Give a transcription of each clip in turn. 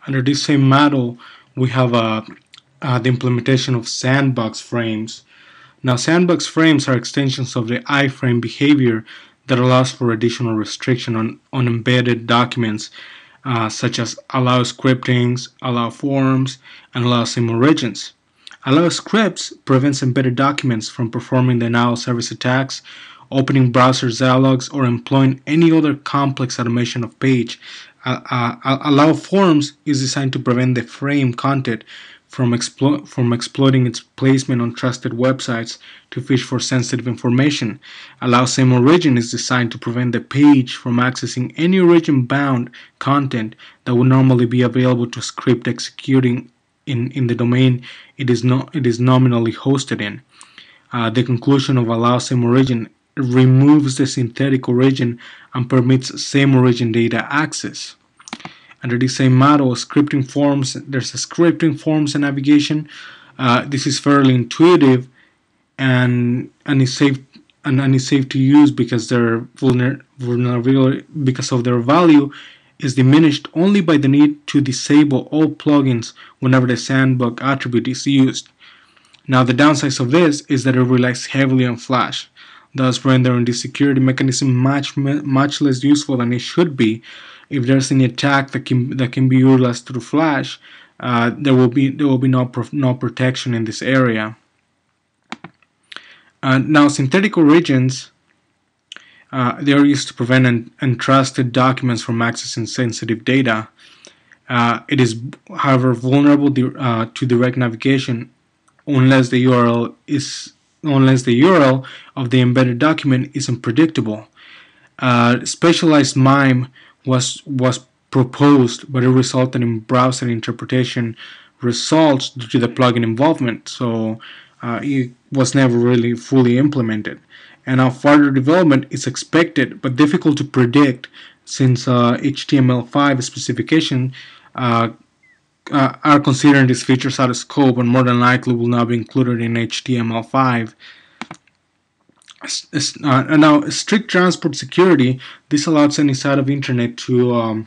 Under this same model, we have the implementation of sandbox frames. Now, sandbox frames are extensions of the iframe behavior that allows for additional restriction on embedded documents, such as allow scriptings, allow forms, and allow sim origins. Allow scripts prevents embedded documents from performing denial service attacks, opening browser dialogues, or employing any other complex automation of page. Allow forms is designed to prevent the frame content from exploiting its placement on trusted websites to fish for sensitive information. Allow same origin is designed to prevent the page from accessing any origin bound content that would normally be available to script executing in the domain it is nominally hosted in. The conclusion of allow same origin removes the synthetic origin and permits same origin data access. Under the same model, scripting forms, there's a scripting forms and navigation. This is fairly intuitive and is safe and is safe to use because their vulnerability because of their value is diminished only by the need to disable all plugins whenever the sandbox attribute is used. Now, the downside of this is that it relies heavily on Flash, thus rendering the security mechanism much less useful than it should be. If there's any attack that can be utilized through Flash, there will be no protection in this area. Now, synthetic origins they are used to prevent untrusted documents from accessing sensitive data. It is, however, vulnerable to direct navigation unless the URL of the embedded document is unpredictable. Specialized MIME was proposed, but it resulted in browser interpretation results due to the plugin involvement. So it was never really fully implemented. And now further development is expected, but difficult to predict since HTML5 specification are considering these features out of scope and more than likely will not be included in HTML5. Now, strict transport security. This allows any site of internet to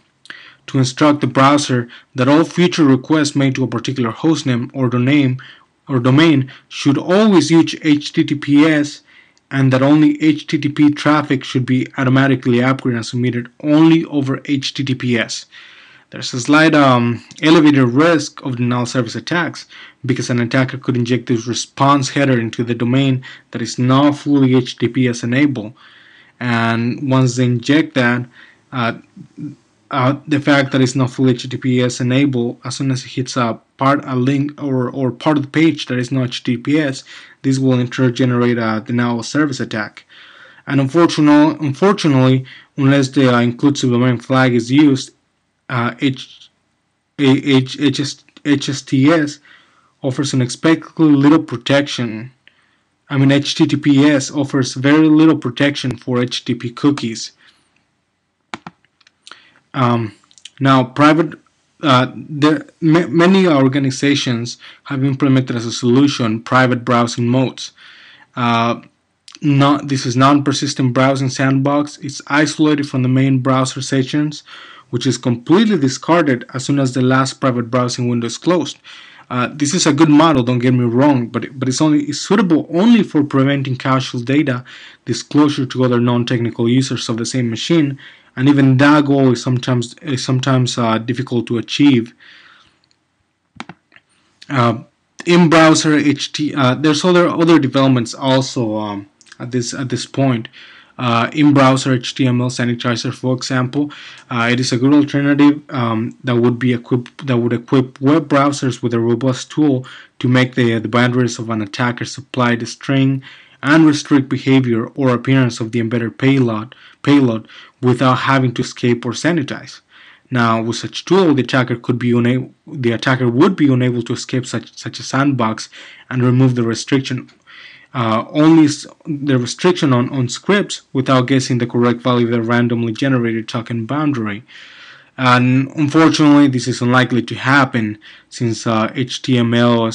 instruct the browser that all future requests made to a particular hostname or domain should always use HTTPS, and that only HTTP traffic should be automatically upgraded and submitted only over HTTPS. There's a slight elevated risk of denial service attacks because an attacker could inject this response header into the domain that is not fully HTTPS enabled. And once they inject that, the fact that it's not fully HTTPS enabled, as soon as it hits a link or part of the page that is not HTTPS, this will in turn generate a denial of service attack. And unfortunately, unless the include subdomain flag is used, HSTS offers unexpectedly little protection. HTTPS offers very little protection for HTTP cookies. Now, many organizations have implemented as a solution private browsing modes. This is non-persistent browsing sandbox. It's isolated from the main browser sessions, which is completely discarded as soon as the last private browsing window is closed. This is a good model, don't get me wrong, but it's suitable only for preventing casual data disclosure to other non-technical users of the same machine, and even that goal is sometimes difficult to achieve. In browser there's other developments also at this point. In browser HTML sanitizer, for example, it is a good alternative that would equip web browsers with a robust tool to make the boundaries of an attacker's applied string and restrict behavior or appearance of the embedded payload without having to escape or sanitize. Now, with such tool, the attacker would be unable to escape such a sandbox and remove the restriction. Only the restriction on scripts without guessing the correct value of the randomly generated token boundary. And unfortunately, this is unlikely to happen since HTML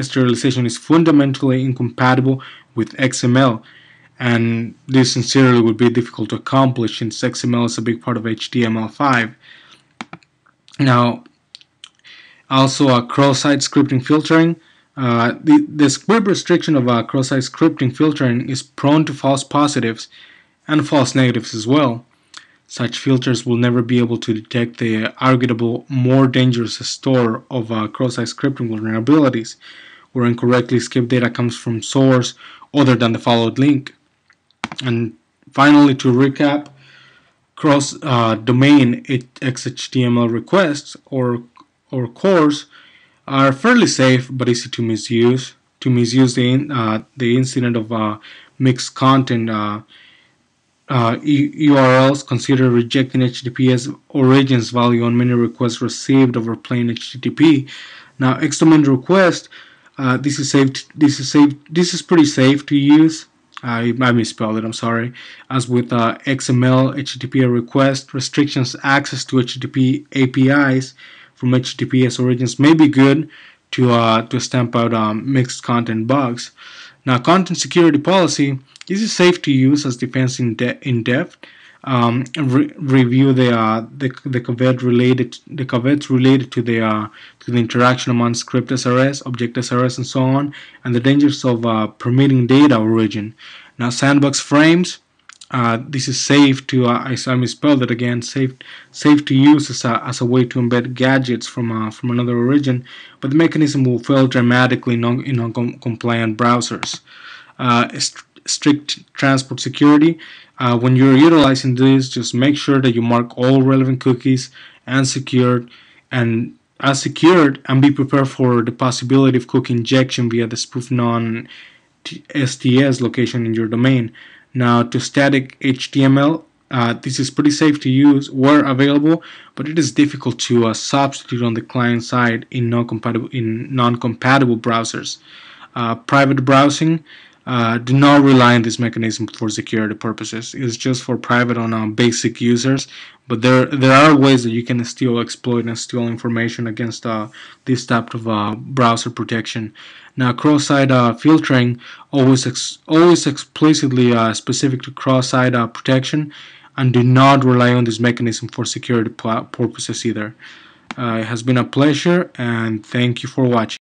sterilization is fundamentally incompatible with XML, and this sincerely would be difficult to accomplish since XML is a big part of HTML5. Now, also, cross-site scripting filtering. The script restriction of cross-site scripting filtering is prone to false positives and false negatives as well. Such filters will never be able to detect the arguable more dangerous store of cross-site scripting vulnerabilities, where incorrectly skipped data comes from source other than the followed link. And finally, to recap, cross-domain XHTML requests or CORS are fairly safe but easy to misuse. To misuse the incident of mixed content URLs, consider rejecting HTTPS origins value on many requests received over plain HTTP. Now, XDomain request, this is safe. This is pretty safe to use. I misspelled it. I'm sorry. As with XML HTTP request restrictions, access to HTTP APIs from HTTPS origins may be good to stamp out mixed content bugs. Now, content security policy. This is safe to use as defense in depth. Review the covets related to the interaction among script SRS, object SRS, and so on, and the dangers of permitting data origin. Now, sandbox frames. This is safe to I misspelled it again. Safe to use as a way to embed gadgets from another origin, but the mechanism will fail dramatically in non-compliant browsers. Strict transport security. When you're utilizing this, just make sure that you mark all relevant cookies and secured and as secured, and be prepared for the possibility of cookie injection via the spoof non STS location in your domain. Now, to static HTML, this is pretty safe to use where available, but it is difficult to substitute on the client side in non-compatible browsers. Private browsing. Do not rely on this mechanism for security purposes. It's just for private on basic users, but there are ways that you can still exploit and steal information against this type of browser protection. Now, cross-site filtering always explicitly specific to cross-site protection, and do not rely on this mechanism for security purposes either. It has been a pleasure, and thank you for watching.